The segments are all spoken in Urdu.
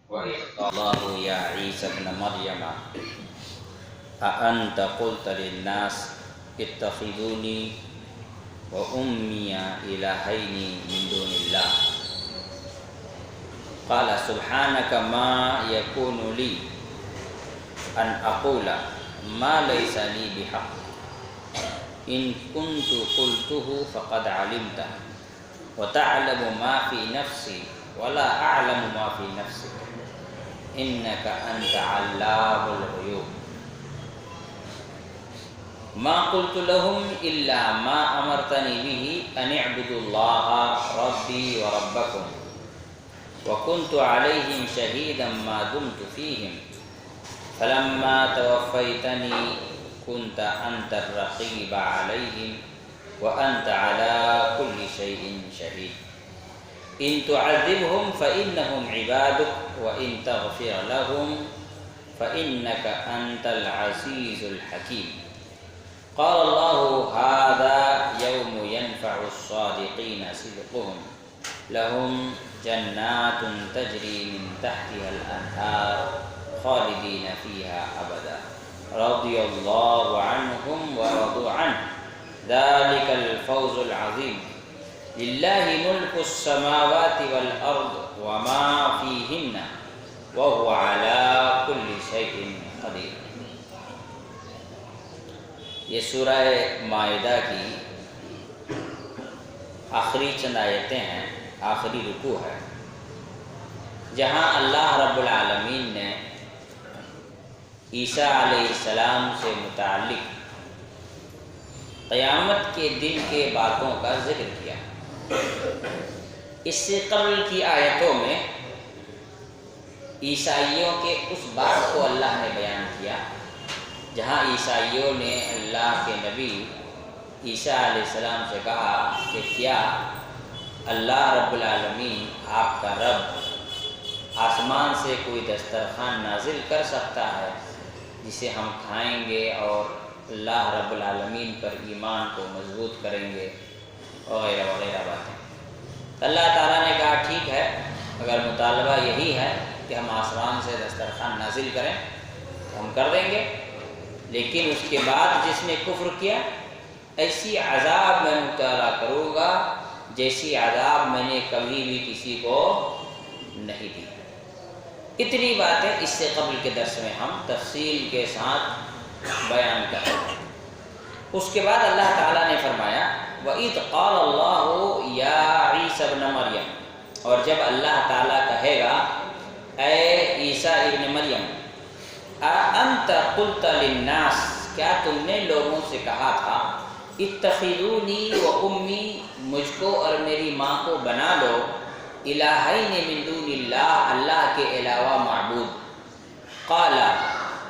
وَإِذْ قَالَ اللَّهُ يَا عِيسَى ابْنَ مَرْيَمَ أَأَنْتَ قُلْتَ لِلنَّاسِ اتَّخِذُونِي وَأُمِّيَ إِلَٰهَيْنِ مِن دُونِ اللَّهِ قَالَ سُبْحَانَكَ مَا يَكُونُ لِي أَنْ أَقُولَ مَا لَيْسَ لِي بِحَقٍّ إِنْ كُنْتُ قُلْتُهُ فَقَدْ عَلِمْتَهُ وَتَعْلَمُ مَا فِي نَفْسِي وَلَا أَعْلَمُ مَا فِي نَفْسِكَ إِنَّكَ أَنْتَ عَلَّامُ الْغُيُوبِ مَا قُلْتُ لَهُمْ إِلَّا مَا أَمَرْتَنِي بِهِ أَنِ اعْبُدُوا اللَّهَ رَبِّي وَرَبَّكُمْ وَكُنْتُ عَلَيْهِمْ شَهِيدًا مَا دُمْتُ فِيهِمْ فَلَمَّا تَوَفَّيْتَنِي كُنْتَ أَنْتَ الرَّقِيبَ عَلَيْهِمْ وَأَنْتَ عَلَى كُلِّ شَيْءٍ شَهِيدٌ إِن تُعَذِّبْهُمْ فَإِنَّهُمْ عِبَادُكَ وَإِن تَغْفِرْ لَهُمْ فَإِنَّكَ أَنْتَ الْعَزِيزُ الْحَكِيمُ قال الله هذا يوم ينفع الصادقين صدقهم لهم جنات تجري من تحتها الأنهار خالدين فيها أبدا رضي الله عنهم ورضوا عنه ذلك الفوز العظيم لله ملك السماوات والأرض وما فيهن وهو على كل شيء قدير۔ یہ سورہ مائدہ کی آخری چند آیتیں ہیں، آخری رکوع ہے، جہاں اللہ رب العالمین نے عیسیٰ علیہ السلام سے متعلق قیامت کے دن کے باتوں کا ذکر کیا۔ اس سے قبل کی آیتوں میں عیسائیوں کے اس بات کو اللہ نے بیان کیا جہاں عیسائیوں نے اللہ کے نبی عیسیٰ علیہ السلام سے کہا کہ کیا اللہ رب العالمین آپ کا رب آسمان سے کوئی دسترخوان نازل کر سکتا ہے جسے ہم کھائیں گے اور اللہ رب العالمین پر ایمان کو مضبوط کریں گے وغیرہ وغیرہ باتیں۔ اللہ تعالیٰ نے کہا ٹھیک ہے، اگر مطالبہ یہی ہے کہ ہم آسمان سے دسترخوان نازل کریں تو ہم کر دیں گے، لیکن اس کے بعد جس نے کفر کیا ایسی عذاب میں مبتلا کروں گا جیسی عذاب میں نے کبھی بھی کسی کو نہیں دی۔ اتنی باتیں اس سے قبل کے درس میں ہم تفصیل کے ساتھ بیان کریں۔ اس کے بعد اللہ تعالیٰ نے فرمایا وَإِذْ قَالَ اللَّهُ يَا عِيسَى ابْنَ مَرْيَمَ، اور جب اللہ تعالیٰ کہے گا اے عیسیٰ ابن مریم، أَأَنْتَ قُلْتَ لِلنَّاسِ، کیا تم نے لوگوں سے کہا تھا اتخذونی وأمی، مجھ کو اور میری ماں کو بنا لو الہین من دون اللہ، اللہ کے علاوہ معبود۔ قال،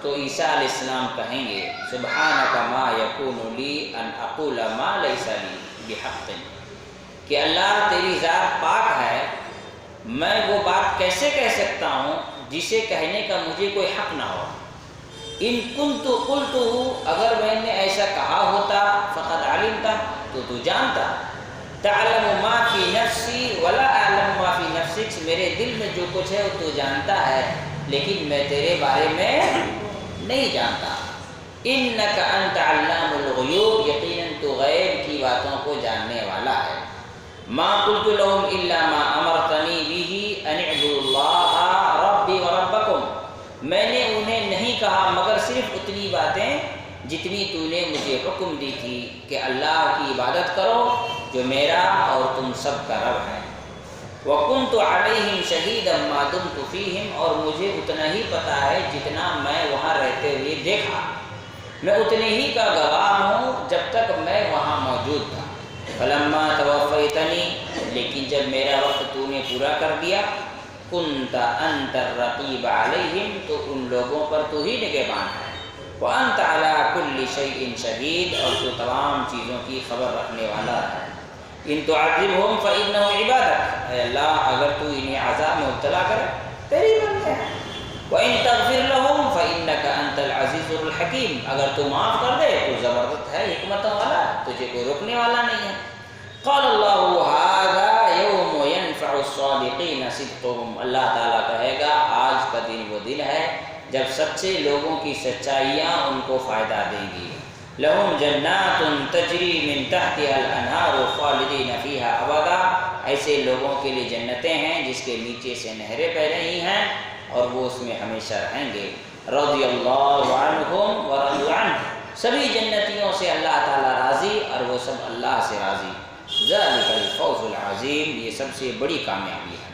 تو عیسیٰ علیہ السلام کہیں گے سبحانک ما یکون لی ان اقول ما لیس لی بحق، کہ اللہ تیری ذات پاک ہے، میں وہ بات کیسے کہہ سکتا ہوں جسے کہنے کا مجھے کوئی حق نہ ہو۔ ان کنت قلتہ، اگر میں نے ایسا کہا ہوتا فقد علمتا، تو جانتا، تعلم ما فی نفسی ولا اعلم ما فی نفسک، میرے دل میں جو کچھ ہے وہ تو جانتا ہے لیکن میں تیرے بارے میں نہیں جانتا۔ انک انت علام الغیوب، یقیناً تو غیب کی باتوں کو جاننے والا ہے۔ ما قلت لهم الا ما امرتنی به ان اعبدوا اللہ ربی وربکم، میں نے انہیں نہیں کہا مگر صرف اتنی باتیں جتنی تو نے مجھے حکم دی تھی کہ اللہ کی عبادت کرو جو میرا اور تم سب کا رب ہے۔ وَكُنْتُ عَلَيْهِمْ شَهِيدًا مَا دُمْتُ فِيهِمْ، اور مجھے اتنا ہی پتہ ہے جتنا میں وہاں رہتے ہوئے دیکھا، میں اتنے ہی کا گواہ ہوں جب تک میں وہاں موجود تھا۔ فَلَمَّا تَوَفَّيْتَنِي، لیکن جب میرا وقت تو نے پورا کر دیا، كُنْتَ أَنْتَ الرَّقِيبَ عَلَيْهِمْ، تو ان لوگوں پر تو ہی نگہبان ہے۔ وَأَنْتَ عَلَى كُلِّ شَيْءٍ شَهِيدٌ، اور تو تمام چیزوں کی خبر رکھنے والا ہے۔ ان تعذبهم فإنهم عبادك، اے اللہ اگر تو انہیں عذاب میں مبتلا کرے تیری بندے ہیں۔ وَإِن تَغْفِرْ لَهُمْ فَإِنَّكَ أَنْتَ الْعَزِيزُ الْحَكِيمُ، اگر تو معاف کر دے تو زبردست ہے، حکمت والا ہے، تجھے کوئی روکنے والا نہیں ہے۔ قال اللہ صدقهم، اللہ تعالیٰ کہے گا آج کا دن وہ دن ہے جب سچے لوگوں کی سچائیاں ان کو فائدہ دیں گی۔ لہم جنات تجری من تحتها الانہار خالدین فیہا ابدا، ایسے لوگوں کے لیے جنتیں ہیں جس کے نیچے سے نہریں بہ رہی ہیں اور وہ اس میں ہمیشہ رہیں گے۔ رضی اللہ عنہم ورضوا عنہ، سبھی جنتیوں سے اللہ تعالیٰ راضی اور وہ سب اللہ سے راضی۔ ذالک الفوز العظیم، یہ سب سے بڑی کامیابی ہے۔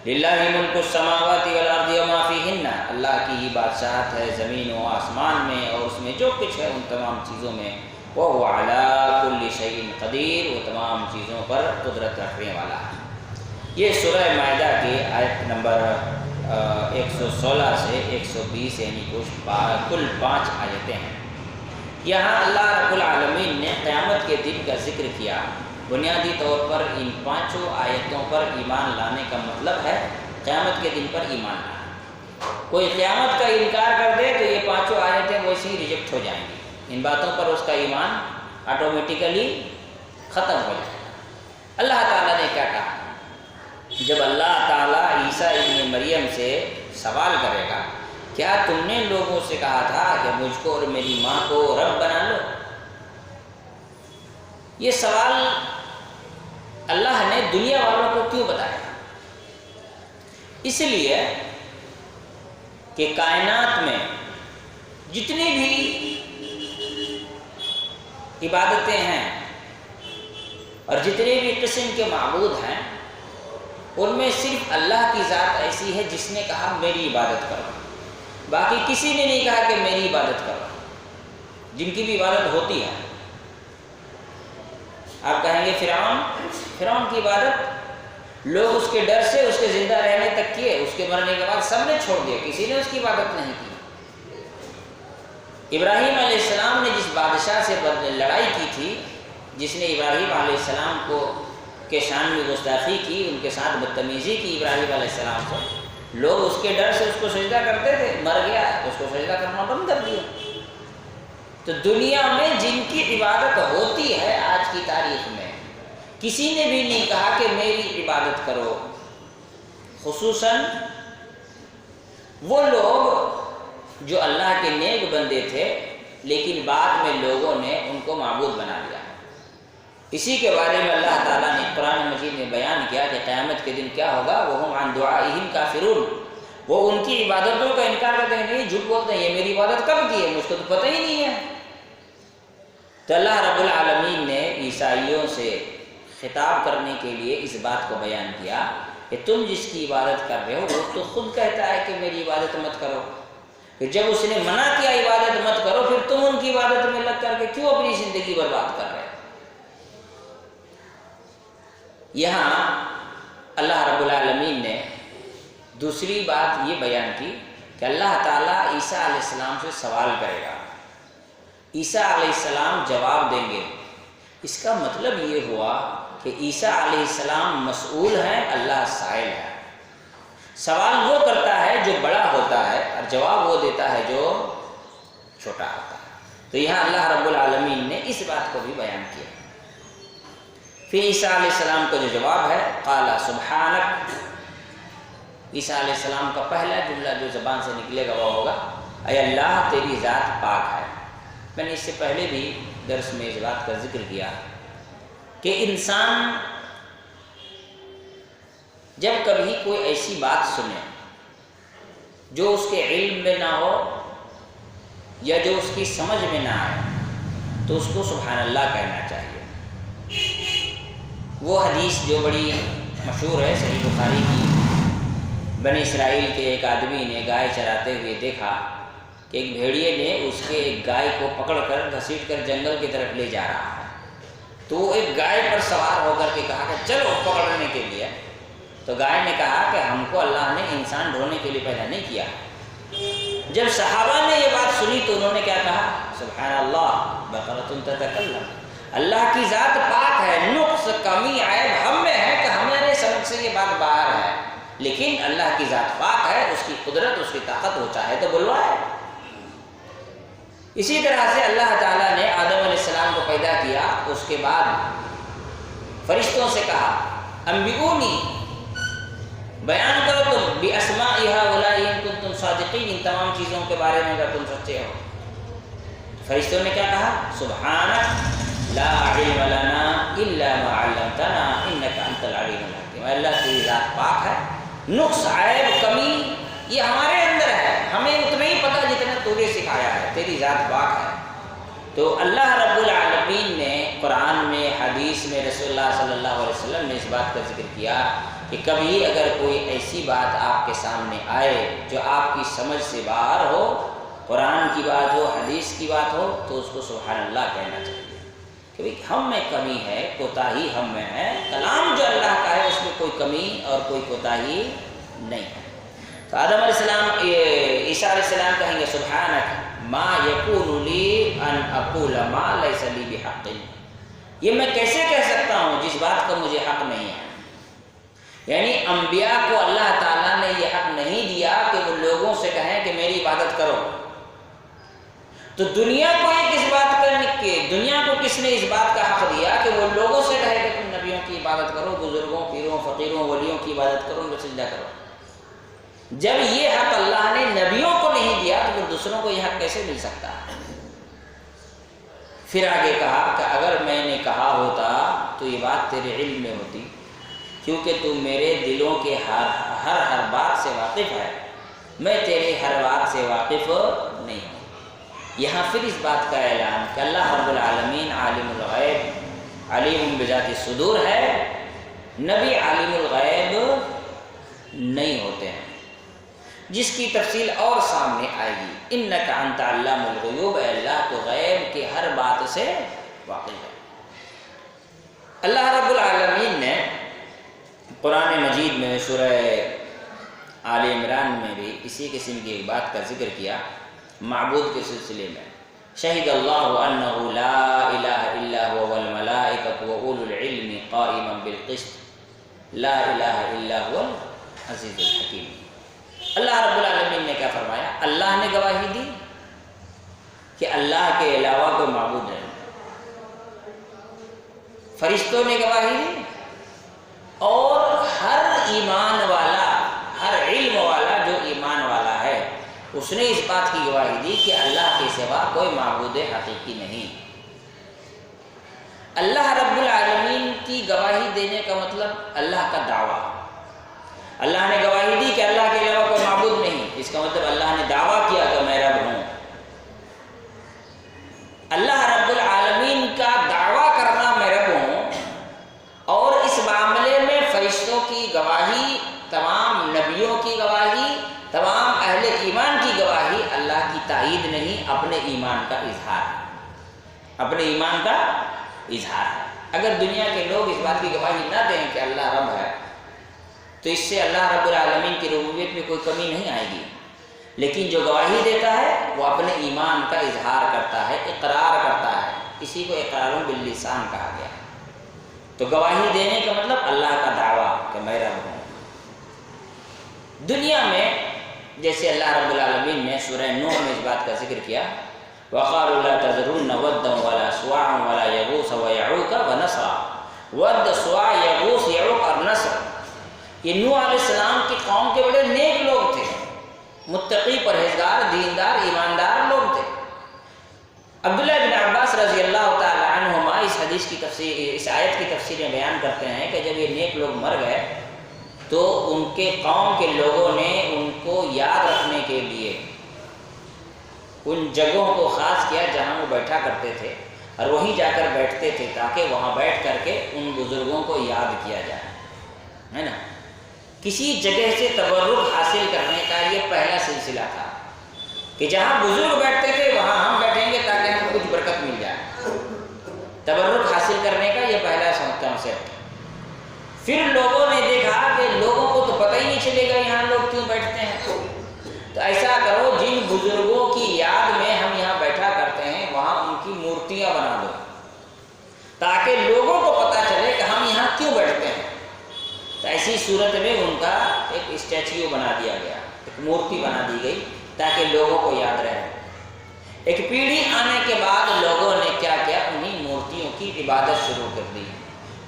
للہ ملک السماوات والارض وما فیہن، اللہ کی ہی بادشاہت ہے زمین و آسمان میں اور اس میں جو کچھ ہے ان تمام چیزوں میں۔ وہو علی کل شیء قدیر، وہ تمام چیزوں پر قدرت رکھنے والا ہے۔ یہ سورہ مائدہ کی آیت نمبر 116 سے 120 یعنی کل 5 آیتیں ہیں۔ یہاں اللہ رب العالمین نے قیامت کے دن کا ذکر کیا۔ بنیادی طور پر ان 5 آیتوں پر ایمان لانے کا مطلب ہے قیامت کے دن پر ایمان لانا۔ کوئی قیامت کا انکار کر دے تو یہ 5 آیتیں ویسے ہی ریجیکٹ ہو جائیں گی، ان باتوں پر اس کا ایمان آٹومیٹیکلی ختم ہو جائے گا۔ اللہ تعالیٰ نے کیا کہا؟ جب اللہ تعالیٰ عیسیٰ ابن مریم سے سوال کرے گا کیا تم نے لوگوں سے کہا تھا کہ مجھ کو اور میری ماں کو رب بنا لو، یہ سوال اللہ نے دنیا والوں کو کیوں بتایا؟ اس لیے کہ کائنات میں جتنی بھی عبادتیں ہیں اور جتنے بھی قسم کے معبود ہیں ان میں صرف اللہ کی ذات ایسی ہے جس نے کہا میری عبادت کرو، باقی کسی نے نہیں کہا کہ میری عبادت کرو۔ جن کی بھی عبادت ہوتی ہے، آپ کہیں گے فرعون کی عبادت لوگ اس کے ڈر سے اس کے زندہ رہنے تک کیے، اس کے مرنے کے بعد سب نے چھوڑ دیا، کسی نے اس کی عبادت نہیں کی۔ ابراہیم علیہ السلام نے جس بادشاہ سے لڑائی کی تھی، جس نے ابراہیم علیہ السلام کو کے شان میں گستاخی کی، ان کے ساتھ بدتمیزی کی ابراہیم علیہ السلام سے، لوگ اس کے ڈر سے اس کو سجدہ کرتے تھے، مر گیا اس کو سجدہ کرنا بند کر دیا۔ تو دنیا میں جن کی عبادت ہوتی ہے آج کی تاریخ میں کسی نے بھی نہیں کہا کہ میری عبادت کرو، خصوصاً وہ لوگ جو اللہ کے نیک بندے تھے لیکن بعد میں لوگوں نے ان کو معبود بنا لیا۔ اسی کے بارے میں اللہ تعالیٰ نے قرآن مجید میں بیان کیا کہ قیامت کے دن کیا ہوگا، وَهُمْ عَنْ دُعَائِهِمْ كَافِرُونَ، وہ ان کی عبادتوں کا انکار کرتے ہیں، نہیں جھوٹ بولتے ہیں، یہ میری عبادت کب کی ہے مجھ کو تو پتہ ہی نہیں ہے۔ تو اللہ رب العالمین نے عیسائیوں سے خطاب کرنے کے لیے اس بات کو بیان کیا کہ تم جس کی عبادت کر رہے ہو وہ تو خود کہتا ہے کہ میری عبادت مت کرو، پھر جب اس نے منع کیا عبادت مت کرو پھر تم ان کی عبادت میں لگ کر کے کیوں اپنی زندگی برباد کر رہے ہو؟ یہاں اللہ رب العالمین نے دوسری بات یہ بیان کی کہ اللہ تعالیٰ عیسیٰ علیہ السلام سے سوال کرے گا، عیسیٰ علیہ السلام جواب دیں گے۔ اس کا مطلب یہ ہوا کہ عیسیٰ علیہ السلام مسئول ہیں، اللہ سائل ہے۔ سوال وہ کرتا ہے جو بڑا ہوتا ہے اور جواب وہ دیتا ہے جو چھوٹا ہوتا ہے۔ تو یہاں اللہ رب العالمین نے اس بات کو بھی بیان کیا۔ پھر عیسیٰ علیہ السلام کا جو جواب ہے قال سبحانک، عیسیٰ علیہ السلام کا پہلا جملہ جو زبان سے نکلے گا وہ ہوگا اے اللہ تیری ذات پاک ہے۔ میں نے اس سے پہلے بھی درس میں اس بات کا ذکر کیا کہ انسان جب کبھی کوئی ایسی بات سنے جو اس کے علم میں نہ ہو یا جو اس کی سمجھ میں نہ آئے تو اس کو سبحان اللہ کہنا چاہیے۔ وہ حدیث جو بڑی مشہور ہے صحیح بخاری کی، بنی اسرائیل کے ایک آدمی نے گائے چراتے ہوئے دیکھا کہ ایک بھیڑیے نے اس کے ایک گائے کو پکڑ کر گھسیٹ کر جنگل کی طرف لے جا رہا ہے، تو وہ ایک گائے پر سوار ہو کر کے کہا کہ چلو پکڑنے کے لیے، تو گائے نے کہا کہ ہم کو اللہ نے انسان ڈھونے کے لیے پیدا نہیں کیا۔ جب صحابہ نے یہ بات سنی تو انہوں نے کیا کہا؟ سبحان اللہ بقرۃ تتکلم، اللہ کی ذات پاک ہے، نقص کمی عیب ہم میں ہے کہ ہمارے سمجھ سے یہ بات باہر ہے، لیکن اللہ کی ذات پاک ہے، اس کی قدرت اس کی طاقت وہ چاہے تو بلوائے۔ اسی طرح سے اللہ تعالیٰ نے آدم علیہ السلام کو پیدا کیا، اس کے بعد فرشتوں سے کہا انبئونی بیان کرو تم بِأَسْمَائِهَا هَؤُلَاءِ إِن كُنتُمْ صَادِقِينَ، ان تمام چیزوں کے بارے میں اگر تم سچے ہو۔ فرشتوں نے کیا کہا؟ سبحانک لا علم لنا الا ما علمتنا انک انت العلیم الحکیم، اللہ تیری ذات پاک ہے، نقص عیب کمی یہ ہمارے اندر ہے، ہمیں اتنا ہی پتہ جتنا تو نے سکھایا ہے، تیری ذات پاک ہے۔ تو اللہ رب العالمین نے قرآن میں، حدیث میں، رسول اللہ صلی اللہ علیہ وسلم نے اس بات کا ذکر کیا کہ کبھی اگر کوئی ایسی بات آپ کے سامنے آئے جو آپ کی سمجھ سے باہر ہو، قرآن کی بات ہو، حدیث کی بات ہو، تو اس کو سبحان اللہ کہنا چاہیے کہ ہم میں کمی ہے، کوتاہی ہم میں ہے، کلام جو اللہ کا ہے اس میں کوئی کمی اور کوئی کوتاہی نہیں ہے۔ تو آدم علیہ السلام، عیسیٰ علیہ السلام کہیں گے سبحانک ما یکون لی ان اقول ما لیس لی بحق، یہ میں کیسے کہہ سکتا ہوں جس بات کا مجھے حق نہیں ہے۔ یعنی انبیاء کو اللہ تعالیٰ نے یہ حق نہیں دیا کہ وہ لوگوں سے کہیں کہ میری عبادت کرو، تو دنیا کو یہ کس بات کرنے کے، دنیا کو کس نے اس بات کا حق دیا کہ وہ لوگوں سے کہے کہ تم نبیوں کی عبادت کرو، بزرگوں، پیروں، فقیروں، ولیوں کی عبادت کرو، ان کو سجدہ کرو۔ جب یہ حق اللہ نے نبیوں کو نہیں دیا تو پھر دوسروں کو یہ حق کیسے مل سکتا ہے؟ پھر آگے کہا کہ اگر میں نے کہا ہوتا تو یہ بات تیرے علم میں ہوتی، کیونکہ تو میرے دلوں کے ہر بات سے واقف ہے، میں تیرے ہر بات سے واقف نہیں ہوں۔ یہاں پھر اس بات کا اعلان کہ اللہ رب العالمین عالم الغیب علیم بذات الصدور ہے، نبی عالم الغیب نہیں ہوتے ہیں، جس کی تفصیل اور سامنے آئے گی۔ انک انت علام الغیوب، اللہ تو غیب کی ہر بات سے واقف ہے۔ اللہ رب العالمین نے قرآن مجید میں سورہ آل عمران میں بھی اسی قسم کی ایک بات کا ذکر کیا معبود کے سلسلے میں۔ شہد اللہ انہ لا الہ الا هو والملائکۃ واولو العلم قائما بالقسط لا الہ الا هو العزیز الحکیم۔ اللہ رب العالمین نے کیا فرمایا؟ اللہ نے گواہی دی کہ اللہ کے علاوہ کوئی معبود نہیں، فرشتوں نے گواہی دی، اور ہر ایمان والا، ہر علم والا جو ایمان والا ہے اس نے اس بات کی گواہی دی کہ اللہ کے سوا کوئی معبود حقیقی نہیں۔ اللہ رب العالمین کی گواہی دینے کا مطلب اللہ کا دعویٰ۔ اللہ نے گواہی دی کہ اللہ کے علاوہ کوئی معبود نہیں، اس کا مطلب اللہ نے دعویٰ کیا کہ میں رب ہوں۔ اللہ رب العالمین کا دعویٰ کرنا میں رب ہوں، اور اس معاملے میں فرشتوں کی گواہی، تمام نبیوں کی گواہی، تمام اہل ایمان کی گواہی اللہ کی تائید نہیں، اپنے ایمان کا اظہار ہے، اپنے ایمان کا اظہار ہے۔ اگر دنیا کے لوگ اس بات کی گواہی نہ دیں کہ اللہ رب ہے تو اس سے اللہ رب العالمین کی ربوبیت میں کوئی کمی نہیں آئے گی، لیکن جو گواہی دیتا ہے وہ اپنے ایمان کا اظہار کرتا ہے، اقرار کرتا ہے، اسی کو اقرار باللسان کہا گیا۔ تو گواہی دینے کا مطلب اللہ کا دعویٰ کہ میں رب ہوں۔ دنیا میں جیسے اللہ رب العالمین نے سورہ نوح میں اس بات کا ذکر کیا، وَقَالُوا لَا تَذَرُنَّ وَدًّا وَلَا سُوَاعًا وَلَا يَغُوثَ وَيَعُوقَ وَنَسْرًا۔ ود، سوا، یغوث، یعوق اور نصر، یہ نوح علیہ السلام کی قوم کے بڑے نیک لوگ تھے، متقی، پرہیزگار، دیندار، ایماندار لوگ تھے۔ عبداللہ بن عباس رضی اللہ تعالی عنہما اس حدیث کی تفسیر، اس آیت کی تفسیر میں بیان کرتے ہیں کہ جب یہ نیک لوگ مر گئے تو ان کے قوم کے لوگوں نے ان کو یاد رکھنے کے لیے ان جگہوں کو خاص کیا جہاں وہ بیٹھا کرتے تھے، اور وہیں جا کر بیٹھتے تھے تاکہ وہاں بیٹھ کر کے ان بزرگوں کو یاد کیا جائے، ہے نا۔ کسی جگہ سے تبرک حاصل کرنے کا یہ پہلا سلسلہ تھا کہ جہاں بزرگ بیٹھتے تھے وہاں ہم بیٹھیں گے تاکہ ہم کو کچھ برکت مل جائے۔ تبرک حاصل کرنے کا یہ پہلا کنسیپٹ۔ پھر لوگوں نے دیکھا کہ لوگوں کو تو پتہ ہی نہیں چلے گا یہاں لوگ کیوں بیٹھتے ہیں، تو ایسا کرو جن بزرگوں کی یاد میں ہم یہاں بیٹھا کرتے ہیں وہاں ان کی مورتیاں بنا دو تاکہ لوگوں کو پتہ چلے کہ ہم یہاں کیوں بیٹھتے ہیں۔ تو ایسی صورت میں ان کا ایک اسٹیچیو بنا دیا گیا، ایک مورتی بنا دی گئی تاکہ لوگوں کو یاد رہے۔ ایک پیڑھی آنے کے بعد لوگوں نے کیا کیا، انہیں مورتیوں کی عبادت شروع کر دی۔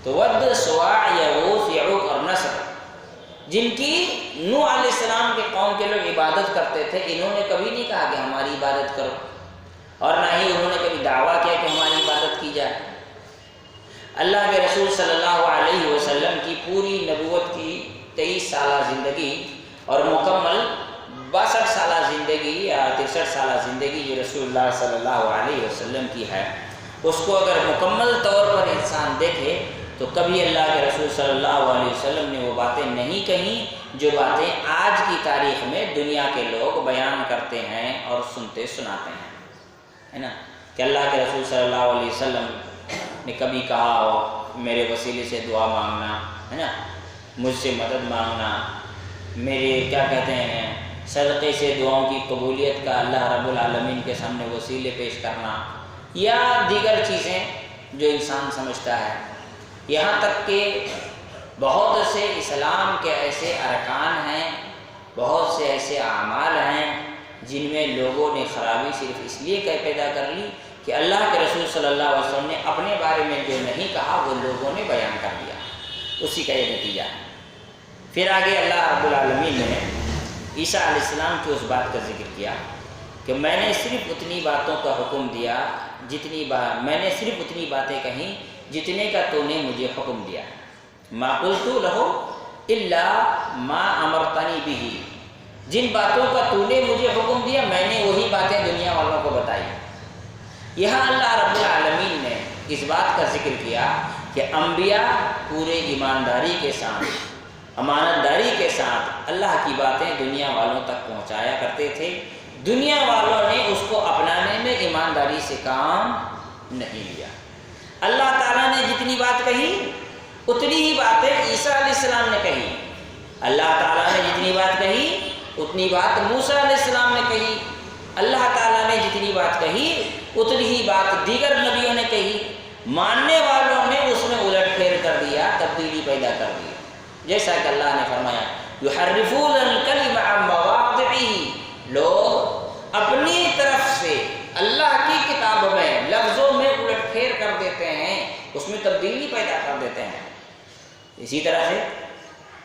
تو ود، سواع، یغوث، یعوق اور نصر جن کی نوح علیہ السلام کے قوم کے لوگ عبادت کرتے تھے، انہوں نے کبھی نہیں کہا کہ ہماری عبادت کرو، اور نہ ہی انہوں نے کبھی دعویٰ کیا کہ ہماری عبادت کی جائے۔ اللہ کے رسول صلی اللہ علیہ وسلم کی پوری نبوت کی 23 سالہ زندگی اور مکمل 62 سالہ زندگی یا 63 سالہ زندگی جو رسول اللہ صلی اللہ علیہ وسلم کی ہے، اس کو اگر مکمل طور پر انسان دیکھے تو کبھی اللہ کے رسول صلی اللہ علیہ وسلم نے وہ باتیں نہیں کہیں جو باتیں آج کی تاریخ میں دنیا کے لوگ بیان کرتے ہیں اور سنتے سناتے ہیں، ہے نا، کہ اللہ کے رسول صلی اللہ علیہ وسلم نے کبھی کہا ہو میرے وسیلے سے دعا مانگنا، ہے نا، مجھ سے مدد مانگنا، میرے کیا کہتے ہیں صدقے سے دعاؤں کی قبولیت کا اللہ رب العالمین کے سامنے وسیلے پیش کرنا، یا دیگر چیزیں جو انسان سمجھتا ہے۔ یہاں تک کہ بہت سے اسلام کے ایسے ارکان ہیں، بہت سے ایسے اعمال ہیں جن میں لوگوں نے خرابی صرف اس لیے پیدا کر لی کہ اللہ کے رسول صلی اللہ علیہ وسلم نے اپنے بارے میں جو نہیں کہا وہ لوگوں نے بیان کر دیا، اسی کا یہ نتیجہ ہے۔ پھر آگے اللہ رب العالمین نے عیسیٰ علیہ السلام کی اس بات کا ذکر کیا کہ میں نے صرف اتنی باتوں کا حکم دیا میں نے صرف اتنی باتیں کہیں جتنے کا تو نے مجھے حکم دیا، ما قلت لہو الا ما امرتنی بہ، جن باتوں کا تو نے مجھے حکم دیا میں نے وہی باتیں دنیا والوں کو بتائی۔ یہاں اللہ رب العالمین نے اس بات کا ذکر کیا کہ انبیاء پورے ایمانداری کے ساتھ، امانت داری کے ساتھ اللہ کی باتیں دنیا والوں تک پہنچایا کرتے تھے، دنیا والوں نے اس کو اپنانے میں ایمانداری سے کام نہیں لیا۔ اللہ تعالیٰ نے جتنی بات کہی اتنی ہی باتیں عیسیٰ علیہ السلام نے کہی، اللہ تعالیٰ نے جتنی بات کہی اتنی بات موسیٰ علیہ السلام نے کہی، اللہ تعالیٰ نے جتنی بات کہی اتنی ہی بات دیگر نبیوں نے کہی، ماننے والوں نے اس میں الٹ پھیر کر دیا، تبدیلی پیدا کر دی، جیسا کہ اللہ نے فرمایا یحرفون الکلم عن مواضعہ، لوگ اپنی طرف سے اللہ کی کتاب میں لفظوں میں الٹ پھیر کر دیتے ہیں، اس میں تبدیلی پیدا کر دیتے ہیں۔ اسی طرح سے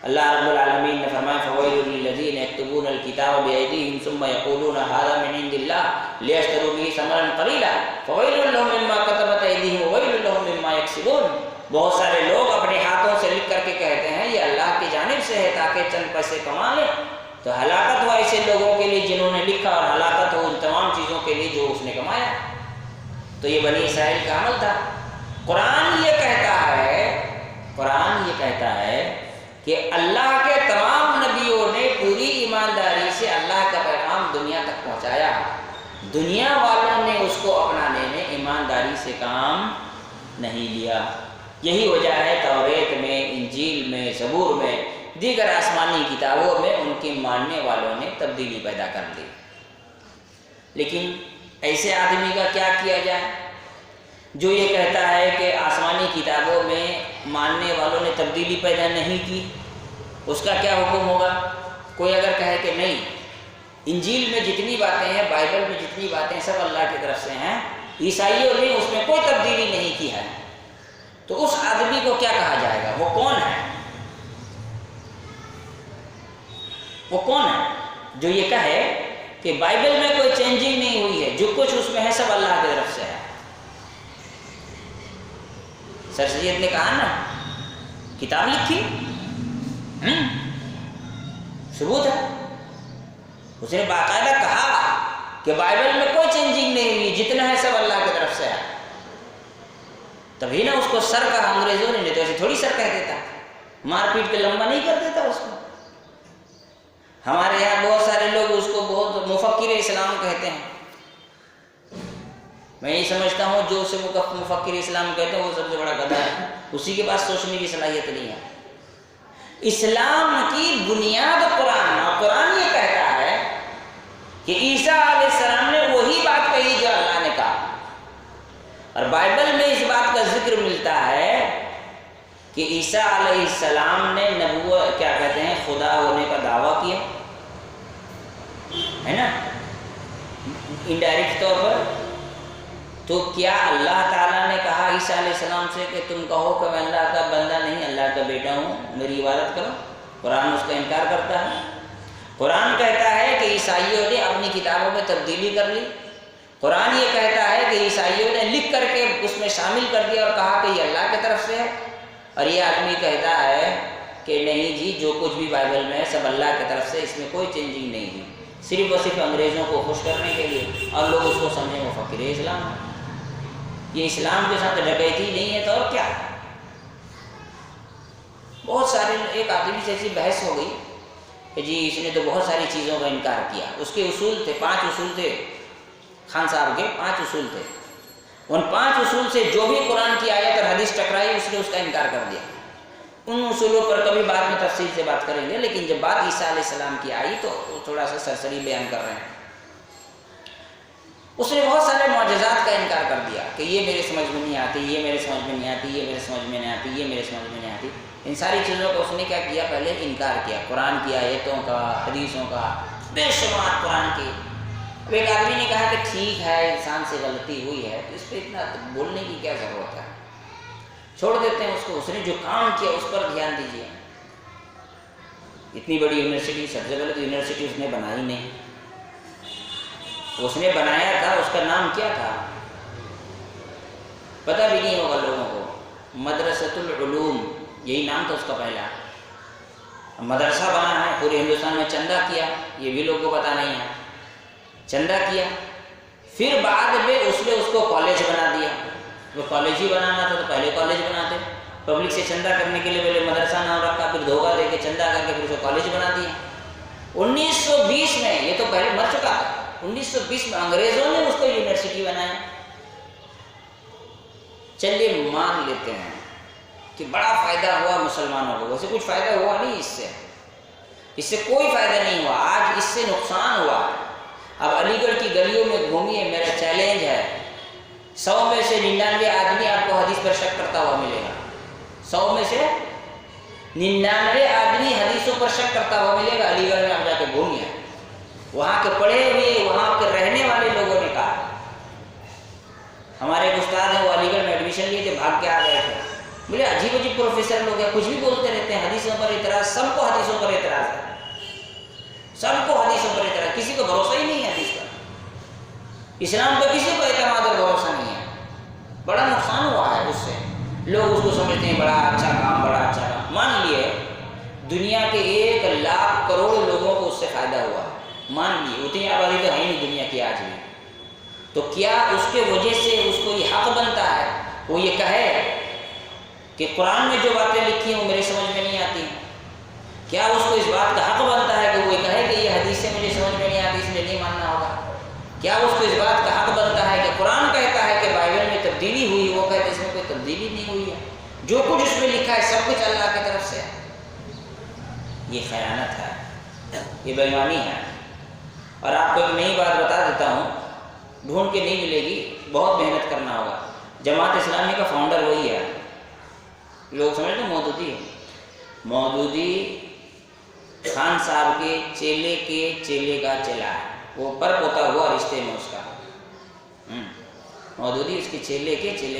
اللہ رب العالمین نے فرمایا فویل للذین یکتبون الکتاب بایدیہم ثم یقولون ھذا من عند اللہ لیشتروا بہ ثمنا قلیلا فویل لہم مما کتبت ایدیہم وویل لہم مما یکسبون۔ بہت سارے لوگ اپنے ہاتھوں سے لکھ کر کے کہتے ہیں یہ اللہ کی جانب سے ہے تاکہ چند پیسے کما لیں، تو ہلاکت ہو ایسے لوگوں کے لیے جنہوں نے لکھا، اور ہلاکت ہو ان تمام چیزوں کے لیے جو اس نے کمایا۔ تو یہ بنی اسرائیل کا عمل تھا۔ قرآن یہ کہتا ہے کہ اللہ کے تمام نبیوں نے پوری ایمانداری سے اللہ کا پیغام دنیا تک پہنچایا، دنیا والوں نے اس کو اپنانے میں ایمانداری سے کام نہیں لیا۔ یہی وجہ ہے توریت میں، انجیل میں، زبور میں، دیگر آسمانی کتابوں میں ان کے ماننے والوں نے تبدیلی پیدا کر دی۔ لیکن ایسے آدمی کا کیا کیا جائے جو یہ کہتا ہے کہ آسمانی کتابوں میں ماننے والوں نے تبدیلی پیدا نہیں کی، اس کا کیا حکم ہوگا؟ کوئی اگر کہے کہ نہیں، انجیل میں جتنی باتیں ہیں، بائبل میں جتنی باتیں سب اللہ کی طرف سے ہیں، عیسائیوں نے اس میں کوئی تبدیلی نہیں کی ہے، تو اس آدمی کو کیا کہا جائے گا؟ وہ کون ہے جو یہ کہے کہ بائبل میں کوئی چینجنگ نہیں ہوئی ہے، جو کچھ اس میں ہے سب اللہ کی طرف سے ہے؟ سر سید نے کہا نا، کتاب لکھی، ثبوت ہے، اس نے باقاعدہ کہا کہ بائبل میں کوئی چینجنگ نہیں ہوئی، جتنا ہے سب اللہ کی طرف سے ہے، تبھی نا اس کو سر کہا انگریزوں نے، نہیں تو ایسے تھوڑی سر کہہ دیتا، مار پیٹ کے لمبا نہیں کر دیتا اس کو۔ ہمارے یہاں بہت سارے لوگ اس کو بہت مفکر اسلام کہتے ہیں، میں یہ سمجھتا ہوں جو اسے مفکر اسلام کہتے ہیں وہ سب سے بڑا گدھا ہے، اسی کے پاس سوچنے کی صلاحیت نہیں ہے۔ اسلام کی بنیاد قرآن، اور قرآن یہ کہتا ہے کہ عیسیٰ علیہ السلام نے وہی بات کہی جو اللہ نے کہا، اور بائبل میں اس بات کا ذکر ملتا ہے کہ عیسیٰ علیہ السلام نے نبوت کیا کہتے ہیں خدا ہونے کا دعویٰ کیا ہے نا، انڈائریکٹ طور پر۔ تو کیا اللہ تعالیٰ نے کہا عیسیٰ علیہ السلام سے کہ تم کہو کہ میں اللہ کا بندہ نہیں، اللہ کا بیٹا ہوں، میری عبادت کرو؟ قرآن اس کا انکار کرتا ہے؟ قرآن کہتا ہے کہ عیسائیوں نے اپنی کتابوں میں تبدیلی کر لی، قرآن یہ کہتا ہے کہ عیسائیوں نے لکھ کر کے اس میں شامل کر دیا اور کہا کہ یہ اللہ کی طرف سے ہے، اور یہ آدمی کہتا ہے کہ نہیں جی جو کچھ بھی بائبل میں ہے سب اللہ کی طرف سے، اس میں کوئی چینجنگ نہیں ہوئی، صرف اور صرف انگریزوں کو خوش کرنے کے لیے، اور لوگ اس کو سمجھیں مفکر اسلام ہے۔ یہ اسلام کے ساتھ ڈکیتی نہیں ہے تو اور کیا ہے؟ بہت سارے ایک آدمی سے ایسی بحث ہو گئی کہ جی اس نے تو بہت ساری چیزوں کا انکار کیا، اس کے اصول تھے 5 اصول تھے، خان صاحب کے 5 اصول تھے، ان 5 اصول سے جو بھی قرآن کی آیت اور حدیث ٹکرائی اس نے اس کا انکار کر دیا۔ ان اصولوں پر کبھی بعد میں تفصیل سے بات کریں گے، لیکن جب بات عیسیٰ علیہ السلام کی آئی تو وہ تھوڑا سا سرسری بیان کر رہے ہیں۔ اس نے بہت سارے معجزات کا انکار کر دیا کہ یہ میرے سمجھ میں نہیں آتی، یہ میرے سمجھ میں نہیں آتی، یہ میرے سمجھ میں نہیں آتی، یہ میرے سمجھ میں نہیں آتی۔ ان ساری چیزوں کا اس نے کیا کیا؟ پہلے انکار کیا، قرآن کی آیتوں کا، حدیثوں کا، بے شمار قرآن کی۔ اب ایک آدمی نے کہا کہ ٹھیک ہے انسان سے غلطی ہوئی ہے تو اس پہ اتنا بولنے کی کیا ضرورت ہے، چھوڑ دیتے ہیں اس کو، اس نے جو کام کیا اس پر دھیان دیجیے۔ اتنی بڑی یونیورسٹی، سب سے پہلے تو یونیورسٹی اس نے بنائی نہیں، اس نے بنایا تھا، اس کا نام کیا تھا پتہ بھی نہیں ہوگا لوگوں کو، مدرسۃ العلوم، یہی نام تھا اس کا پہلا۔ مدرسہ بنا ہے، پورے ہندوستان میں چندہ کیا، یہ بھی لوگوں کو پتہ نہیں ہے، چندہ کیا، پھر بعد میں اس نے اس کو کالج بنا دیا۔ وہ کالج ہی بنانا تھا تو پہلے کالج بناتے، پبلک سے چندہ کرنے کے لیے پہلے مدرسہ نام رکھا، پھر دھوکہ دے کے چندہ کر کے پھر اس کو کالج بنا دیا۔ 1920 میں، یہ تو پہلے مر چکا تھا، 1920 میں انگریزوں نے اس کو یونیورسٹی بنایا۔ چلیے مان لیتے ہیں کہ بڑا فائدہ ہوا مسلمانوں کو، ویسے کچھ فائدہ ہوا نہیں، اس سے کوئی فائدہ نہیں ہوا، آج اس سے نقصان ہوا۔ اب علی گڑھ کی گلیوں میں گھومیے، میرا چیلنج ہے، 100 میں سے 99 آدمی آپ کو حدیث پر شک کرتا ہوا ملے گا، 100 میں سے 99 آدمی حدیثوں پر شک کرتا ہوا ملے گا۔ علی گڑھ میں آپ جا کے گھومیے، وہاں کے پڑھے ہوئے، وہاں کے رہنے والے لوگوں نے کہا، ہمارے ایک استاد ہیں وہ علی گڑھ میں ایڈمیشن لیے تھے، بھاگ کے آ گئے تھے، بولے عجیب عجیب پروفیسر لوگ ہیں، کچھ بھی بولتے رہتے ہیں، حدیثوں پر اعتراض، سب کو حدیثوں پر اعتراض ہے، سب کو حدیثوں پر اعتراض، کسی کو بھروسہ ہی نہیں ہے حدیث پر، اسلام پر کسی کو اعتماد اور بھروسہ نہیں ہے۔ بڑا نقصان ہوا ہے اس سے، لوگ اس کو سمجھتے ہیں بڑا اچھا کام، بڑا اچھا کام۔ مان لیے دنیا کے 1 لاکھ کروڑ لوگوں کو اس سے فائدہ ہوا، مان لیے اتنی آبادی تو ہے نہیں دنیا کی آج بھی، تو کیا اس کے وجہ سے اس کو یہ حق بنتا ہے وہ یہ کہے کہ قرآن میں جو باتیں لکھی ہیں وہ میرے سمجھ میں نہیں آتی؟ کیا اس کو اس بات کا حق بنتا ہے کہ وہ یہ کہے کہ یہ حدیثیں مجھے سمجھ میں نہیں آتی، اس لیے نہیں ماننا ہوگا؟ کیا اس کو اس بات کا حق بنتا ہے کہ قرآن کہتا ہے کہ بائبل میں تبدیلی ہوئی، وہ کہتے اس میں کوئی تبدیلی نہیں ہوئی ہے، جو کچھ اس میں لکھا ہے سب کچھ اللہ کی طرف سے ہے؟ یہ خیانت ہے، یہ بے ایمانی ہے۔ اور آپ کو ایک نئی بات بتا دیتا ہوں، ڈھونڈ کے نہیں ملے گی، بہت محنت کرنا ہوگا۔ جماعت اسلامی کا فاؤنڈر وہی ہے، لوگ سمجھتے ہیں مودودی ہے، مودودی خان صاحب کے چیلے کا چیلا ہے، وہ پر پوتا ہوا رشتے میں اس کا، مودودی اس کے چیلے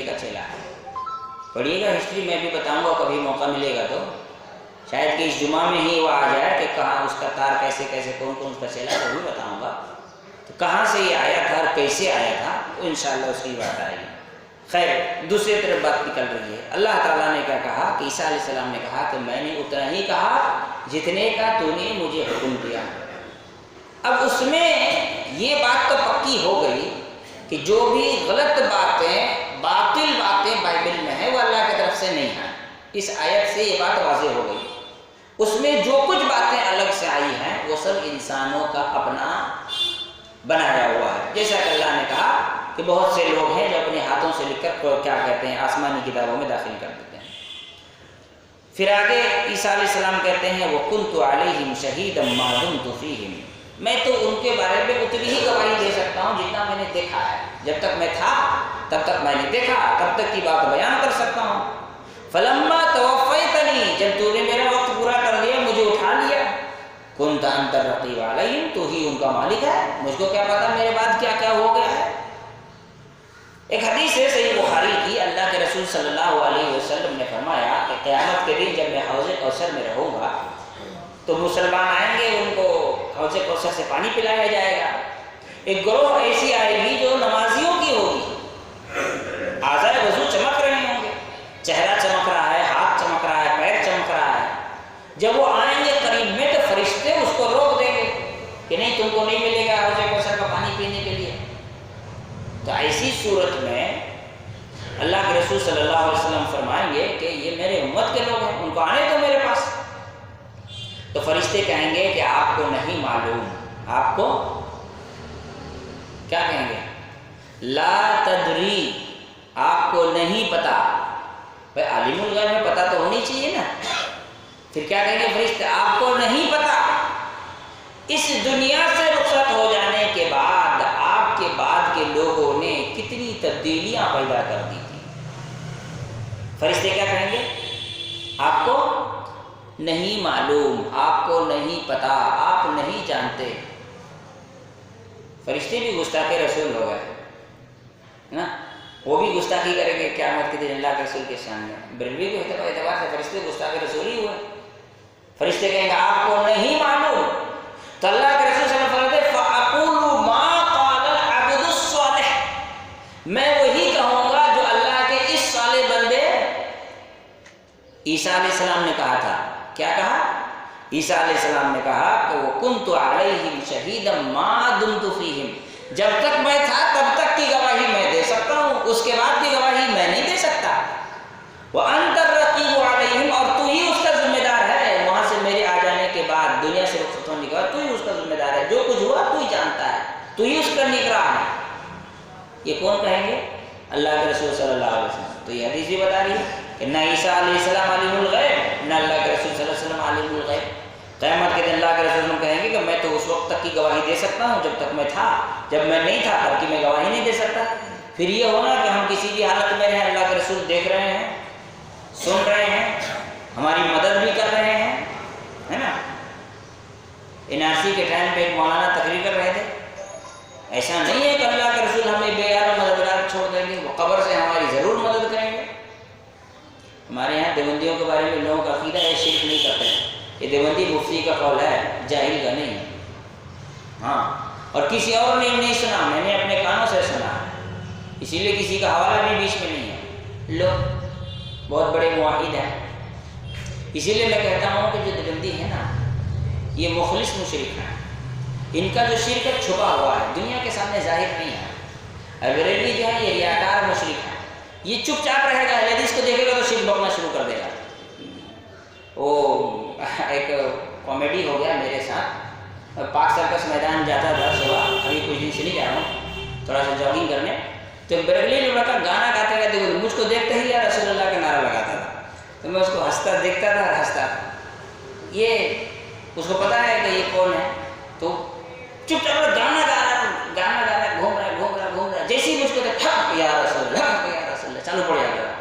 کا چیلا ہے۔ پڑھیے گا ہسٹری، میں بھی بتاؤں گا کبھی موقع ملے گا تو، شاید کہ اس جمعہ میں ہی وہ آ جائے کہ کہاں اس کا تار کیسے کون اس کا چیلا ہے، وہ بھی بتاؤں گا تو کہاں سے یہ آیا تھا اور کیسے آیا تھا، وہ انشاءاللہ اس کی بات آئے گی۔ خیر، دوسری طرف بات نکل رہی ہے، اللہ تعالیٰ نے کیا کہا کہ عیسیٰ علیہ السلام نے کہا کہ میں نے اتنا ہی کہا جتنے کا تو نے مجھے حکم دیا۔ اب اس میں یہ بات تو پکی ہو گئی کہ جو بھی غلط باتیں، باطل باتیں بائبل میں ہیں وہ اللہ کی طرف سے نہیں ہیں، اس آیت سے یہ بات واضح ہو گئی۔ اس میں جو کچھ باتیں الگ سے آئی ہیں وہ سب انسانوں کا اپنا بنایا ہوا ہے، جیسا کہ اللہ نے کہا کہ بہت سے لوگ ہیں جو اپنے ہاتھوں سے لکھ کر کیا کہتے ہیں آسمانی کتابوں میں داخل کر دیتے ہیں۔ پھر آگے عیسیٰ علیہ السلام کہتے ہیں وَكُنْتُ عَلَيْهِمْ شَهِيدًا مَا دُمْتُ فِيهِمْ، میں تو ان کے بارے میں اتنی ہی گواہی دے سکتا ہوں جتنا میں نے دیکھا ہے، جب تک میں تھا تب تک میں نے دیکھا، تب تک کی بات بیان کر سکتا ہوں۔ فَلَمَّا تَوَفَّيْتَنِي، جب تو نے میرا وقت پورا کر لیا، مجھے اٹھا لیا، كُنْتَ أَنْتَ الرَّقِيبُ عَلَيْهِمْ، تو ہی ان کا مالک ہے، مجھ کو کیا پتا میرے بعد کیا کیا ہو گیا ہے۔ ایک حدیث ہے صحیح بخاری کی، اللہ کے رسول صلی اللہ علیہ وسلم نے فرمایا کہ قیامت کے دن جب میں حوض کوثر میں رہوں گا تو مسلمان آئیں گے، ان کو حوض کوثر سے پانی پلایا جائے گا۔ ایک گروہ ایسی آئے گی جو نمازیوں کی ہوگی، اعضائے وضو چمک رہے ہوں گے، چہرہ چمک رہا ہے، ہاتھ چمک رہا ہے، پیر چمک رہا ہے۔ جب وہ آئیں گے قریب میں تو فرشتے اس کو روک دیں گے کہ نہیں، تم کو نہیں ملے گا حوض کوثر کا پانی پینے کے لیے۔ تو ایسی صورت میں اللہ کے رسول صلی اللہ علیہ وسلم فرمائیں گے کہ یہ میرے امت کے لوگ ہیں، ان کو آنے دو میرے پاس۔ تو فرشتے کہیں گے کہ آپ کو نہیں معلوم، آپ کو کیا کہیں گے؟ لا تدری، آپ کو نہیں پتا۔ بھائی عالم الغیب میں پتا تو ہونی چاہیے نا۔ پھر کیا کہیں گے فرشتے؟ آپ کو نہیں پتا، اس دنیا سے رخصت ہو جانے کے بعد آپ کے بعد کے لوگوں نے کتنی تبدیلیاں پیدا کر دی تھی۔ فرشتے کیا کہیں گے؟ آپ کو نہیں معلوم، آپ کو نہیں پتا، آپ نہیں جانتے۔ فرشتے بھی گستاخ رسول ہو گئے نا، وہ بھی گستاخی کریں گے قیامت کے دن اللہ کے رسول کے سامنے۔ بریلوی کے اعتبار سے فرشتے گستاخ رسول ہی ہوئے۔ فرشتے کہیں گے آپ کو نہیں معلوم، تو اللہ کے رسول صلی اللہ علیہ وسلم فَأَقُولُ مَا قَالَ الْعَبْدُ الصَّالِحُ، میں وہی کہوں گا جو اللہ کے اس صالح بندے عیسیٰ علیہ السلام نے کہا تھا۔ کیا کہا؟ عیسیٰ علیہ السلام نے کہا کہ وَكُنْتُ عَلَيْهِمْ شَهِيدًا مَا دُمْتُ فِيهِمْ، جب تک میں تھا تب تک کی گواہی میں دے سکتا ہوں، اس کے بعد کی گواہی میں نہیں دے سکتا۔ وَأَنْتَ الرَّقِيبُ عَلَيْهِمْ، اور تو ہی اس کا ذمہ دار ہے، وہاں سے میرے آ جانے کے بعد دنیا سے رخصت ہونے کے بعد تو ہی اس کا ذمہ دار ہے، جو کچھ ہوا تو ہی جانتا ہے، تو ہی اس کا نگراں ہے۔ یہ کون کہیں گے؟ اللہ کے رسول صلی اللہ علیہ وسلم۔ تو یہ حدیث بھی بتا رہی ہے کہ نہ عیسیٰ علیہ السلام عالم الغیب، نہ اللہ کے رسول صلی اللہ علیہ وسلم عالم الغیب۔ قیامت کے دن اللہ کے رسول کہیں گے کہ میں تو اس وقت تک کی گواہی دے سکتا ہوں جب تک میں تھا، جب میں نہیں تھا تب کی میں گواہی نہیں دے سکتا۔ پھر یہ ہونا کہ ہم کسی بھی حالت میں رہیں، اللہ کے رسول دیکھ رہے ہیں، سن رہے ہیں، ہماری مدد بھی کر رہے ہیں، ہے نا۔ NRC کے ٹائم پہ ایک مولانا تقریر کر رہے تھے، ایسا نہیں ہے کہ اللہ کے رسول ہمیں بے یار مددگار چھوڑ دیں گے، وہ قبر سے ہماری ضرور مدد کریں گے۔ ہمارے یہاں دیوبندیوں کے بارے میں لوگوں کا عقیدہ ہے شرک نہیں کرتے ہیں، یہ دیوبندی مفتی کا قول ہے، جاہل کا نہیں۔ ہاں، اور کسی اور نے نہیں سنا، میں نے اپنے کانوں سے سنا ہے، اسی لیے کسی کا حوالہ بھی بیچ میں نہیں ہے۔ لوگ بہت بڑے موحد ہیں، اسی لیے میں کہتا ہوں کہ جو دیوبندی ہے نا، یہ مخلص مشرک ہیں، ان کا جو شرک چھپا ہوا ہے، دنیا کے سامنے ظاہر نہیں ہے۔ بریلوی جو ہے یہ ریاکار مشرک ہے، یہ چپ چاپ رہے گا، اہل حدیث کو دیکھے گا تو شرک بکنا شروع کر دے گا۔ وہ ایک کامیڈی ہو گیا میرے ساتھ، پاک سرکس میدان جاتا تھا صبح، ابھی کچھ دن سے نہیں جا رہا ہوں، تھوڑا سا جاگنگ کرنے، تو بریلوی لڑکا گانا گاتے گاتے مجھ کو دیکھتے ہی یا رسول اللہ کا نعرہ لگاتا تھا، تو میں اس کو ہنستا دیکھتا تھا اور ہنستا تھا۔ یہ اس کو پتا ہے کہ یہ کون ہے، تو چپ چاپ گانا گا رہا، گھوم رہا، جیسے ہی مجھ کو دیکھا یا رسول اللہ چالو پڑ جاتا تھا۔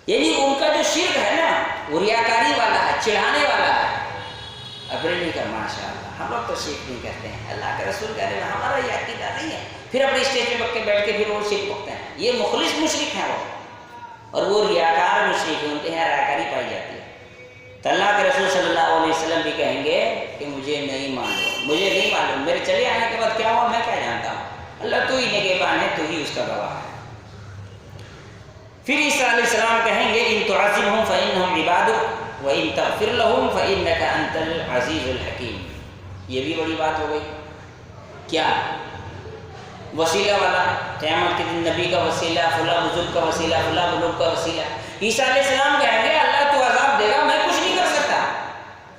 یعنی ان کا جو شرک ہے نا وہ ریاکاری والا ہے، چڑھانے والا ہے۔ بریلوی کا ماشاء اللہ، ہم لوگ تو شرک نہیں کرتے ہیں، اللہ کے رسول کہہ رہے ہیں، ہمارا یہ عقیدہ نہیں ہے۔ پھر اپنے اسٹیج پہ بک کے بیٹھ کے پھر وہ شرک بکتے ہیں، یہ مخلص مشرک ہیں وہ، اور وہ ریاکار مشرک ہیں، ان کے یہاں ریاکاری پائی جاتی ہے۔ تو اللہ کے رسول صلی اللہ علیہ وسلم بھی کہیں گے کہ مجھے نہیں معلوم، میرے چلے آنے کے بعد کیا ہوا میں کیا جانتا ہوں، اللہ تو ہی نگہبان ہے، تو ہی اس کا گواہ ہے۔ پھر عیسیٰ علیہ السلام کہیں گے ان تعذبهم فإنهم عبادك وإن تغفر لهم فإنك أنت العزیز الحکیم۔ یہ بھی بڑی بات ہو گئی، کیا وسیلہ والا، قیامت کے دن نبی کا وسیلہ، فلاں بزرگ کا وسیلہ، فلاں بزرگ کا وسیلہ۔ عیسیٰ علیہ السلام کہیں گے اللہ تو عذاب دے گا، میں کچھ نہیں کر سکتا،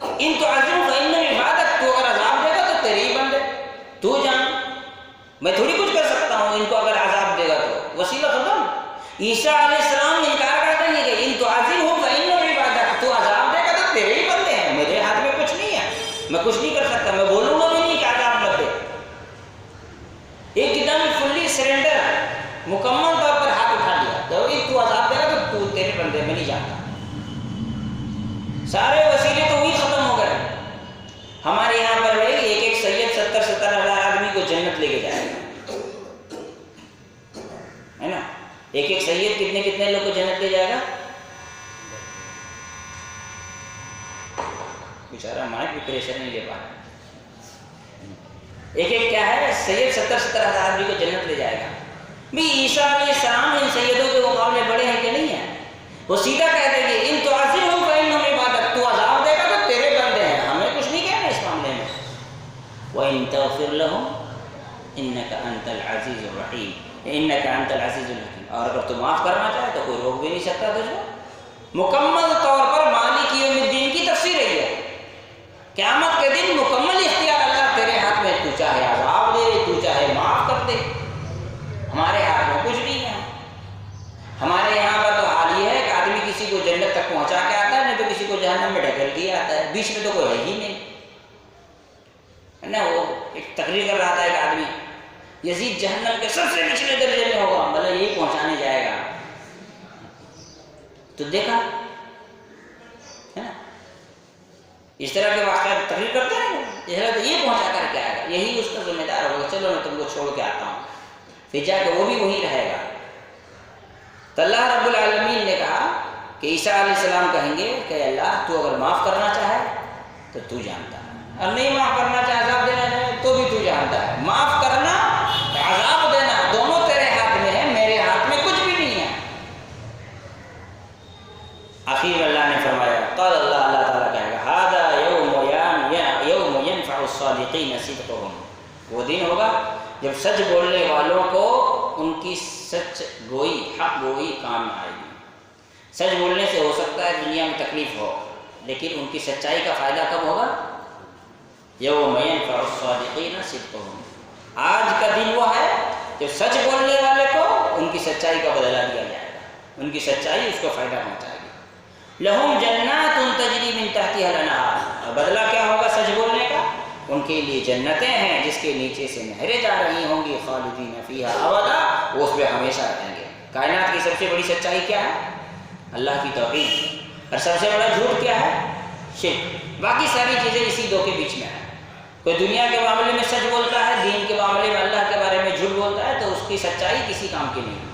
ان تعذبهم فإنهم عبادك، تو اگر عذاب دے گا تو تیرے ہی بندے، تو جان، میں تھوڑی کچھ کر سکتا ہوں ان کو اگر عذاب دے گا تو۔ وسیلہ ختم۔ عیسیٰ علیہ السلام انکار کر دیں گے کہ ان تعذبهم فإنهم عبادك، تو عذاب دے گا تو تیرے ہی بندے ہیں، میرے ہاتھ میں کچھ نہیں ہے، میں کچھ نہیں کر سکتا، میں بولوں گا بھی نہیں کہ عذاب مت دے۔ ایک دم فلی سرنڈر، مکمل طور پر ہاتھ اٹھا لیا، تو عذاب دے گا تو تیرے بندے، میں نہیں جانتا۔ سارے وسیلے تو وہی ختم ہو گئے۔ ہمارے یہاں پر ایک سید 70-70 ہزار آدمی کو جنت لے کے جائے گا، ہے نا۔ ایک سید کتنے لوگ کو جنت لے جائے گا؟ بیچارہ مائک بھی پریشر نہیں لے پا رہا. ایک ایک کیا ہے سید 70,000 آدمی کو جنت لے جائے گا. بھی عیسیٰ علیہ السلام ان سیدوں کے مقابلے بڑے ہیں کہ نہیں ہیں؟ وہ سیدھا کہہ دیں گے ان تعذبہم فإنہم عبادک، تو عذاب دے گا تو تیرے بندے ہیں، ہمیں کچھ نہیں کہنا اس معاملے میں. وإن تغفر لهم إنك أنت العزيز الرحيم، إنك أنت العزيز الحكيم. اور اگر تو معاف کرنا چاہے تو کوئی روک بھی نہیں سکتا تجھ کو. مکمل طور پر مالک یوم الدین کی تفسیر ہے. قیامت کے دن مکمل اختیار اللہ تیرے ہاتھ میں، تو چاہے عذاب دے تو چاہے معاف کر دے، ہمارے ہاتھ میں کچھ نہیں ہے. ہمارے یہاں پر تو حال یہ ہے کہ آدمی کسی کو جنت تک پہنچا کے آتا ہے، نہیں تو کسی کو جہنم میں ڈھکیل کے آتا ہے، بیچ میں تو کوئی ہے ہی نہیں ہے نا. وہ ایک تقریر کر رہا تھا ایک آدمی، یزید جہنم کے سب سے نچلے درجے میں ہوگا، مطلب یہی پہنچانے جائے گا. تو دیکھا ہے نا اس طرح کے واقعات تقریر کرتے ہیں، یہ پہنچا کر کے آئے گا، یہی اس کا ذمہ دار ہوگا. چلو میں تم کو چھوڑ کے آتا ہوں، پھر جا کے وہ بھی وہی رہے گا. تو اللہ رب العالمین نے کہا کہ عیسیٰ علیہ السلام کہیں گے کہ اللہ تو اگر معاف کرنا چاہے تو تو جانتا ہے، اور نہیں معاف کرنا چاہے عذاب دینا چاہے تو بھی تو جانتا ہے. معاف کرنا عذاب دینا دونوں تیرے ہاتھ میں ہے، میرے ہاتھ میں کچھ بھی نہیں ہے. آخر میں اللہ نے فرمایا قال اللہ تعالیٰ کہے گا ھذا یوم ینفع الصادقین صدقہم. وہ دن ہوگا جب سچ بولنے والوں کو ان کی سچ گوئی حق گوئی کام آئے گی. سچ بولنے سے ہو سکتا ہے دنیا میں تکلیف ہو، لیکن ان کی سچائی کا فائدہ کب ہوگا؟ یوم ینفع الصادقین صدقہم. آج کا دن وہ ہے جب سچ بولنے والے کو ان کی سچائی کا بدلہ دیا جائے گا، ان کی سچائی اس کو فائدہ پہنچائے گی. لہم جنات تجری من تحتها الانہار. اور بدلہ کیا ہوگا سچ بولنے کا؟ ان کے لیے جنتیں ہیں جس کے نیچے سے نہریں جا رہی ہوں گی، خالدین فیہا ابدا، وہ اس پہ ہمیشہ رہیں گے. کائنات کی سب سے بڑی سچائی کیا ہے؟ اللہ کی توحید. اور سب سے بڑا جھوٹ کیا ہے؟ شرک. باقی ساری چیزیں اسی دو کے بیچ میں ہیں. کوئی دنیا کے معاملے میں سچ بولتا ہے، دین کے معاملے میں اللہ کے بارے میں جھوٹ بولتا ہے، تو اس کی سچائی کسی کام کی نہیں.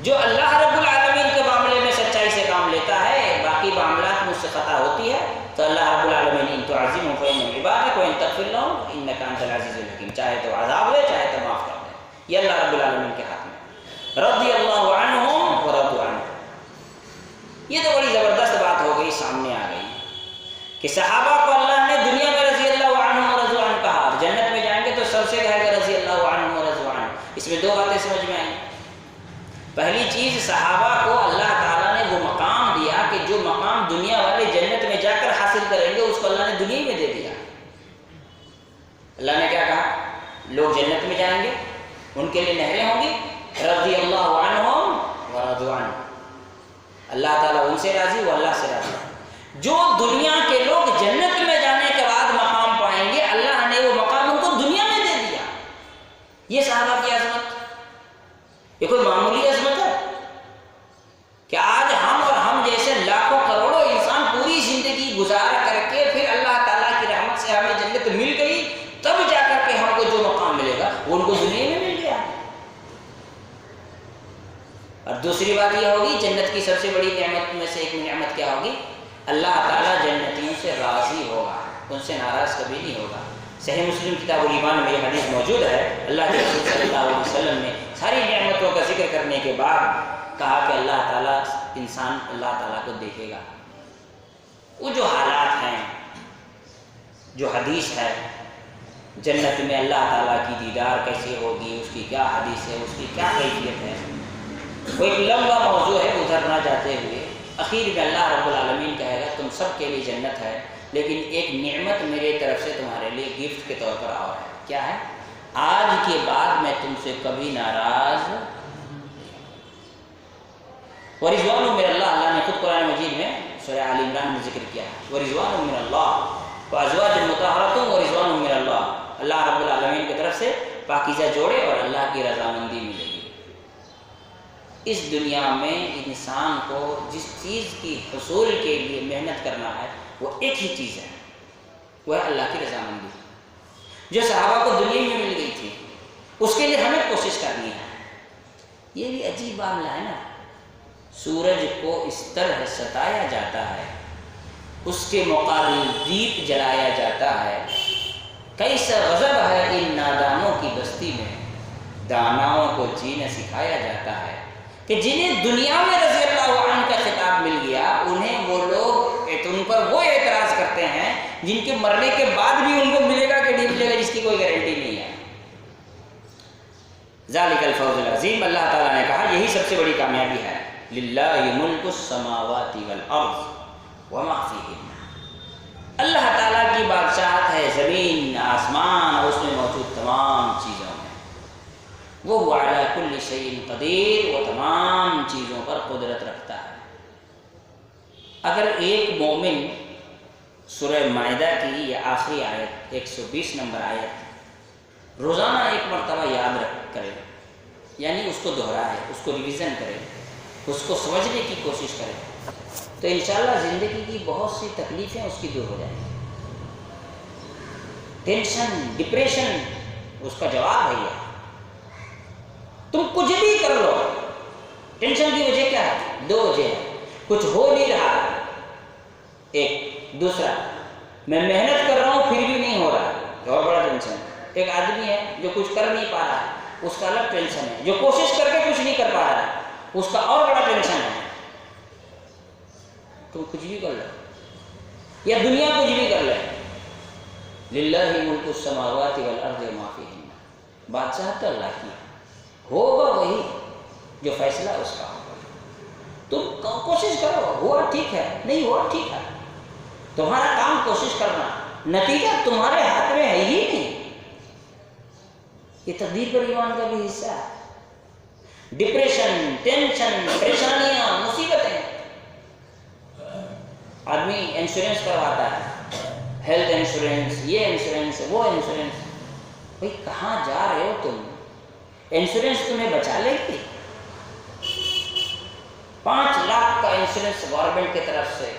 جو اللہ رب العالمین کے معاملے میں سچائی سے کام لیتا ہے، باقی معاملات میں اس سے خطا ہوتی ہے، تو اللہ رب العالمین ان تعظمہم فإنہم عبادک وإن تغفر لہم فإنک أنت العزیز الحکیم. چاہے تو عذاب دے چاہے تو معاف کر دے، یہ اللہ رب العالمین کے ہاتھ میں. رضی اللہ عنہم ورضوا عنہ. یہ تو بڑی زبردست بات ہو گئی، سامنے آ گئی کہ صحابہ کو اللہ نے دنیا میں رضی اللہ عنہم ورضوا عنہ کہا، جنت میں جائیں گے تو سب سے کہے گا رضی اللہ عنہم ورضوا عنہ. اس میں دو باتیں سمجھ میں آئیں. پہلی چیز، صحابہ کو اللہ تعالیٰ نے وہ مقام دیا کہ جو مقام دنیا والے جنت میں جا کر حاصل کریں گے اس کو اللہ نے دنیا میں دے دیا. اللہ نے کیا کہا؟ لوگ جنت میں جائیں گے، ان کے لیے نہریں ہوں گی، رضی اللہ عنہم ورضوا عنہ. اللہ تعالیٰ ان سے راضی، وہ اللہ سے راضی. جو دنیا کے لوگ جنت میں جانے کے بعد مقام پائیں گے، اللہ نے وہ مقام ان کو دنیا میں دے دیا. یہ صحابہ کی عظمت، یہ کوئی معمولی عظمت ہے کہ آج ہم اور ہم جیسے لاکھوں کروڑوں انسان پوری زندگی گزار کر کے پھر اللہ تعالیٰ کی رحمت سے ہمیں جنت مل گئی، تب جا کر کے ہم کو جو مقام ملے گا وہ ان کو دنیا میں مل گیا. اور دوسری بات یہ ہوگی، جنت کی سب سے بڑی نعمت میں سے ایک نعمت کیا ہوگی؟ اللہ تعالیٰ جنتیوں سے راضی ہوگا، ان سے ناراض کبھی نہیں ہوگا. صحیح مسلم کتاب الایمان میں یہ حدیث موجود ہے. اللہ کے رسول صلی اللہ علیہ وسلم نے ساری نعمتوں کا ذکر کرنے کے بعد کہا کہ اللہ تعالیٰ انسان اللہ تعالیٰ کو دیکھے گا. وہ جو حالات ہیں، جو حدیث ہے جنت میں اللہ تعالیٰ کی دیدار کیسے ہوگی، اس کی کیا حدیث ہے، اس کی کیا کیفیت ہے، وہ ایک لمبا موضوع ہے. ادھر نہ جاتے ہوئے اخیر میں اللہ رب العالمین کہے گا تم سب کے لیے جنت ہے، لیکن ایک نعمت میرے طرف سے تمہارے لیے گفٹ کے طور پر اور ہے. کیا ہے؟ آج کے بعد میں تم سے کبھی ناراض. ورضوان من اللہ، اللہ نے خود قرآن مجید میں سورہ آل عمران میں ذکر کیا ہے، ورضوان من اللہ وازواج مطہرۃ ورضوان من اللہ. اللہ رب العالمین کی طرف سے پاکیزہ جوڑے اور اللہ کی رضامندی ملے گی. اس دنیا میں انسان کو جس چیز کی حصول کے لیے محنت کرنا ہے وہ ایک ہی چیز ہے، وہ ہے اللہ کی رضامندی. جو صحابہ کو دنیا میں مل گئی تھی اس کے لیے ہمیں کوشش کرنی ہے. یہ بھی عجیب معاملہ ہے نا، سورج کو اس طرح ستایا جاتا ہے اس کے مقابل دیپ جلایا جاتا ہے۔ کیسا غضب ہے ان نادانوں کی بستی میں، داناؤں کو جینا سکھایا جاتا ہے، کہ جنہیں دنیا میں رضی اللہ عنہ کا خطاب مل گیا، انہیں وہ لوگ ان پر وہ اعتراض کرتے ہیں جن کے مرنے کے بعد بھی ان کو ملے گا کہ نہیں ملے گا، جس کی کوئی گارنٹی نہیں ہے۔ ذالک الفوز العظیم، اللہ تعالیٰ نے کہا یہی سب سے بڑی کامیابی ہے۔ للہ ملک السماوات والارض وما فیہن، اللہ تعالیٰ کی بادشاہت ہے زمین آسمان اور اس میں موجود تمام چیزوں میں۔ وہ علی کل شیء قدیر، وہ تمام چیزوں پر قدرت رکھتا ہے۔ اگر ایک مومن سورہ مائدہ کی یہ آخری آیت 120 نمبر آیت روزانہ ایک مرتبہ یاد کرے، یعنی اس کو دہرائے، اس کو ریویژن کرے، اس کو سمجھنے کی کوشش کرے، تو انشاءاللہ زندگی کی بہت سی تکلیفیں اس کی دور ہو جائیں گی۔ ٹینشن، ڈپریشن اس کا جواب ہے یہ۔ تم کچھ بھی کر لو، ٹینشن کی وجہ کیا ہے؟ دو وجہ ہے، کچھ ہو نہیں رہا ایک، دوسرا میں محنت کر رہا ہوں پھر بھی نہیں ہو رہا، اور بڑا ٹینشن۔ ایک آدمی ہے جو کچھ کر نہیں پا رہا ہے، اس کا الگ ٹینشن ہے، جو کوشش کر کے کچھ نہیں کر پا رہا ہے اس کا اور بڑا ٹینشن ہے۔ تم کچھ بھی کر لو یا دنیا کچھ بھی کر لے، للہ ملک السماوات والارض وما فیہن، بادشاہت تو اللہ کی ہے، ہوگا وہی جو فیصلہ اس کا ہوگا۔ تم کوشش کرو، ہوا ٹھیک ہے، نہیں ہوا ٹھیک ہے، تمہارا کام کوشش کرنا، نتیجہ تمہارے ہاتھ میں ہے ہی نہیں۔ یہ تقدیر پر ایمان کا بھی حصہ ہے۔ ڈپریشن، ٹینشن، پریشانیاں، مصیبتیں، آدمی انشورنس کرواتا ہے، ہیلتھ انشورنس، یہ انشورنس، وہ انشورنس، بھئی کہاں جا رہے ہو تم؟ انشورنس تمہیں بچا لے گی؟ 5 لاکھ کا انشورنس گورنمنٹ کی طرف سے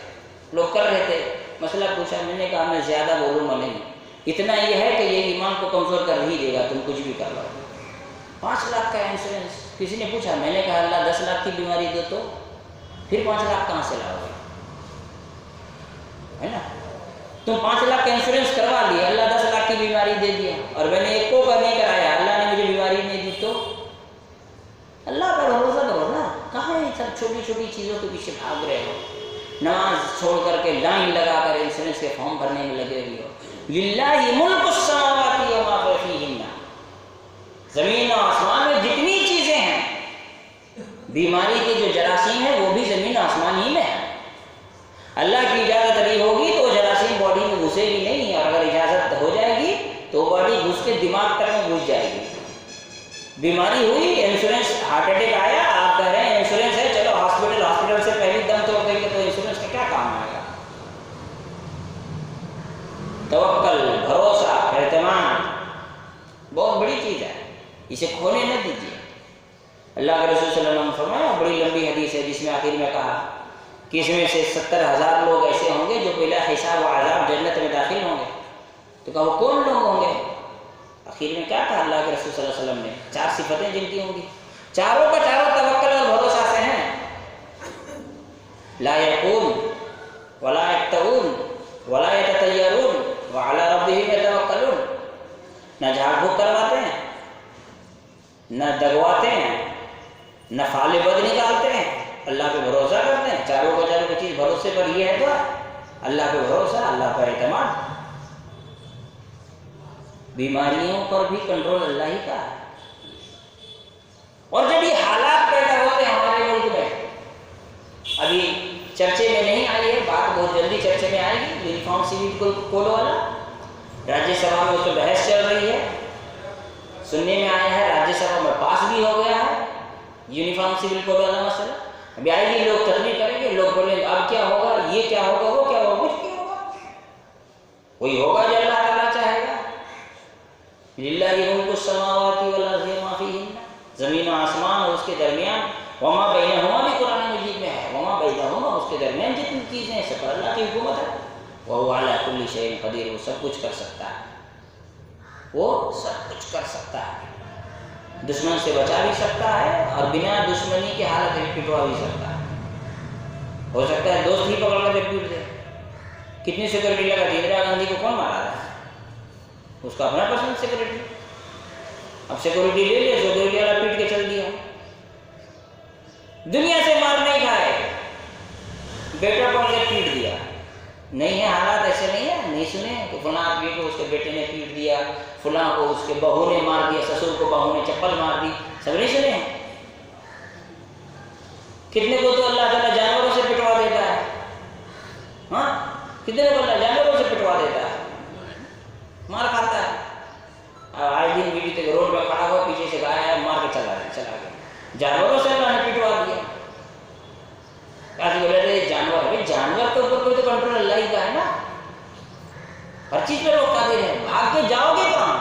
لوگ کر رہے تھے، مسئلہ پوچھا، میں نے کہا میں زیادہ بولوں گا نہیں، اتنا یہ ہے کہ یہ ایمان کو کمزور کر ہی دے گا، تم کچھ بھی کر لو۔ 5 لاکھ کا انشورنس، کسی نے پوچھا، میں نے کہا اللہ 10 لاکھ کی بیماری دو تو پھر 5 لاکھ کہاں سے لاؤ گے؟ ہے نا، تم 5 لاکھ کا انشورنس کروا لیا، اللہ 10 لاکھ کی بیماری دے دیا، اور میں نے ایک کو کا نہیں کرایا، اللہ نے مجھے بیماری نہیں دی، تو اللہ پر بھروسہ کرو نا۔ کہاں یہ سب چھوٹی چھوٹی چیزوں کے پیچھے بھاگ رہے ہو؟ نماز چھوڑ کر کے لائن لگا کر انشورنس کے فارم بھرنے میں لگے ہوئے ہو۔ للہ ملک السماوات وما فیہن، زمین و آسمان میں جتنی چیزیں ہیں، بیماری کے جو جراثیم ہیں وہ بھی زمین و آسمان ہی میں ہے۔ اللہ کی اجازت نہیں ہوگی تو وہ جراثیم باڈی میں گھسے گی نہیں، اور اگر اجازت ہو جائے گی تو باڈی گھس کے دماغ تک میں گھس جائے گی۔ بیماری ہوئی، انشورنس، ہارٹ اٹیک آیا، آپ کہہ رہے ہیں انشورنس ہے چلو ہاسپٹل سے پہلی دم توڑ گئی تو انشورنس کا کیا کام آئے گا؟ توکل، بھروسہ، اعتماد بہت بڑی چیز ہے، اسے کھونے نہ دیجیے۔ اللہ کے رسول صلی اللہ علیہ وسلم نے فرمایا، بڑی لمبی حدیث ہے جس میں آخر میں کہا کہ اس میں سے 70,000 لوگ ایسے ہوں گے جو بلا حساب و عذاب جنت میں داخل ہوں گے۔ تو کہا وہ کون لوگ ہوں گے؟ آخر میں کیا کہا اللہ کے رسول صلی اللہ علیہ وسلم نے؟ 4 صفتیں جن کی ہوں گی، چاروں کا چاروں توکل اور بھروسہ سے ہیں۔ لا یقون ولا یکتوون ولا یتطیرون وعلی ربہم یتوکلون، نہ جھاڑ پھونک کرواتے ہیں، نہ دگواتے ہیں، نہ فال بد نکالتے ہیں، اللہ پہ بھروسہ کرتے ہیں۔ چاروں کا چاروں کی چیز بھروسے پر یہ ہے تو اللہ پہ بھروسہ، اللہ پر اعتماد۔ بیماریوں پر بھی کنٹرول اللہ ہی کا ہے۔ اور جب یہ حالات پیدا ہوتے ہیں ہمارے ملک میں، ابھی چرچے میں نہیں آئی ہے، بات بہت جلدی چرچے میں آئے گی، یونیفارم سول کوڈ والا، راجیہ سبھا میں اس پہ بحث چل رہی ہے، سننے میں آیا ہے راجیہ سبھا میں پاس بھی ہو گیا ہے یونیفارم سول کوڈ والا مسئلہ۔ ابھی آئے گی، لوگ تقریر کریں گے، لوگ بولیں گے اب کیا ہوگا، یہ کیا ہوگا، وہ کیا ہوگا، کچھ کیا ہوگا، وہی ہوگا جو اللہ تعالیٰ چاہے گا۔ للہ ملک السماوات والارض وما فیہن، زمین و آسمان اور اس کے درمیان، وما بینہما بھی قرآن مجید میں ہے، وما بینہما اس کے درمیان جتنی چیزیں ہیں سب پر اللہ کی حکومت ہے۔ وہو علی کل شیء قدیر، وہ سب کچھ کر سکتا ہے، وہ سب کچھ کر سکتا ہے، دشمن سے بچا بھی سکتا ہے اور بنا دشمنی کے حالت میں پٹوا بھی سکتا ہے۔ ہو سکتا ہے دوست ہی پکڑ کر پیٹ دے، کتنی سیکورٹی لگا دی؟ اندرا گاندھی کو کون مارا تھا؟ اس کا اپنا پرسنل سیکورٹی. اب سیکورٹی لے لے، سیکورٹی والا پیٹ کے چل دیا. دنیا سے مار نہیں کھائے، بیٹا کو نے پیٹ دیا. نہیں ہے حالات ایسے نہیں ہے، نہیں سنے کہ فلاں آدمی کو اس کے بیٹے نے پیٹ دیا، فلاں کو اس کے بہو نے مار دیا، سسر کو بہو نے چپل مار دی، سب نہیں سنے ہیں؟ کتنے کو تو اللہ تعالیٰ جانوروں سے پٹوا دیتا ہے. ہاں، کتنے کو اللہ جانوروں سے پٹوا دیتا ہے، مار کھاتا ہے. آئے دن بیٹی تک روڈ پہ کھڑا ہوا، پیچھے سے گایا ہے، مار کے چلا گیا. جانوروں سے اللہ نے پٹوا دیا. بولے رہے جانور ہے، جانور کے اوپر کوئی تو کنٹرول اللہ ہی کا ہے نا. ہر چیز پہ روک دے رہے ہیں، بھاگ کے جاؤ گے کہاں؟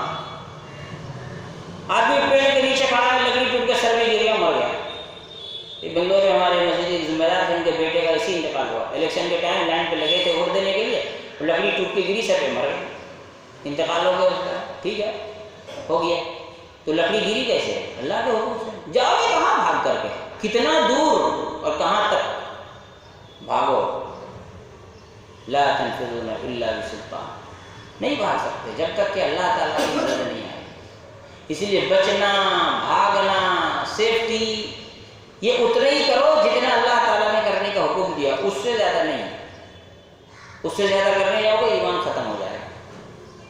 آدمی پیڑ کے نیچے کھڑا ہے، لکڑی ٹوٹ کے سر میں گر گیا، مر گیا. یہ بنگلور میں ہمارے مسجد ذمہ دار تھے، ان کے بیٹے کا اسی انتقال ہوا. الیکشن کے ٹائم لائن پہ لگے تھے ووٹ دینے کے لیے، لکڑی ٹوٹ کے گری، سر پہ مر گئے. انتقال ہو گیا اس کا. ٹھیک ہے، ہو گیا. تو لکڑی گری کیسے؟ اللہ کے حکم سے. جاؤ گے کہاں بھاگ کر کے؟ کتنا دور اور کہاں تک بھاگو؟ لا تنفذون الا بسلطان. نہیں بھاگ سکتے جب تک کہ اللہ تعالیٰ کی مدد نہیں آئے. اسی لیے بچنا، بھاگنا، سیفٹی یہ اتنا ہی کرو جتنا اللہ تعالیٰ نے کرنے کا حکم دیا، اس سے زیادہ نہیں. اس سے زیادہ کرنے جاؤ گے ایمان ختم ہو جائے گا.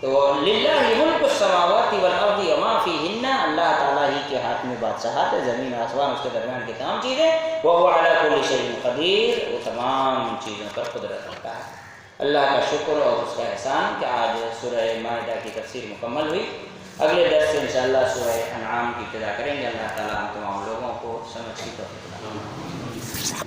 تو للہ ملک السماوات والارض وما فیہن، اللہ تعالیٰ ہی کے ہاتھ میں بادشاہت ہے، زمین آسمان اس کے درمیان کی تمام چیزیں. وہو علی کل شیء قدیر، وہ تمام چیزوں پر قدرت رکھتا ہے. اللہ کا شکر اور اس کا احسان کہ آج سورہ مائدہ کی تفسیر مکمل ہوئی. اگلے درس سے انشاءاللہ سورہ انعام کی ابتدا کریں گے. اللہ تعالیٰ ہم تمام لوگوں کو سمجھ کی توفیق عطا فرمائے.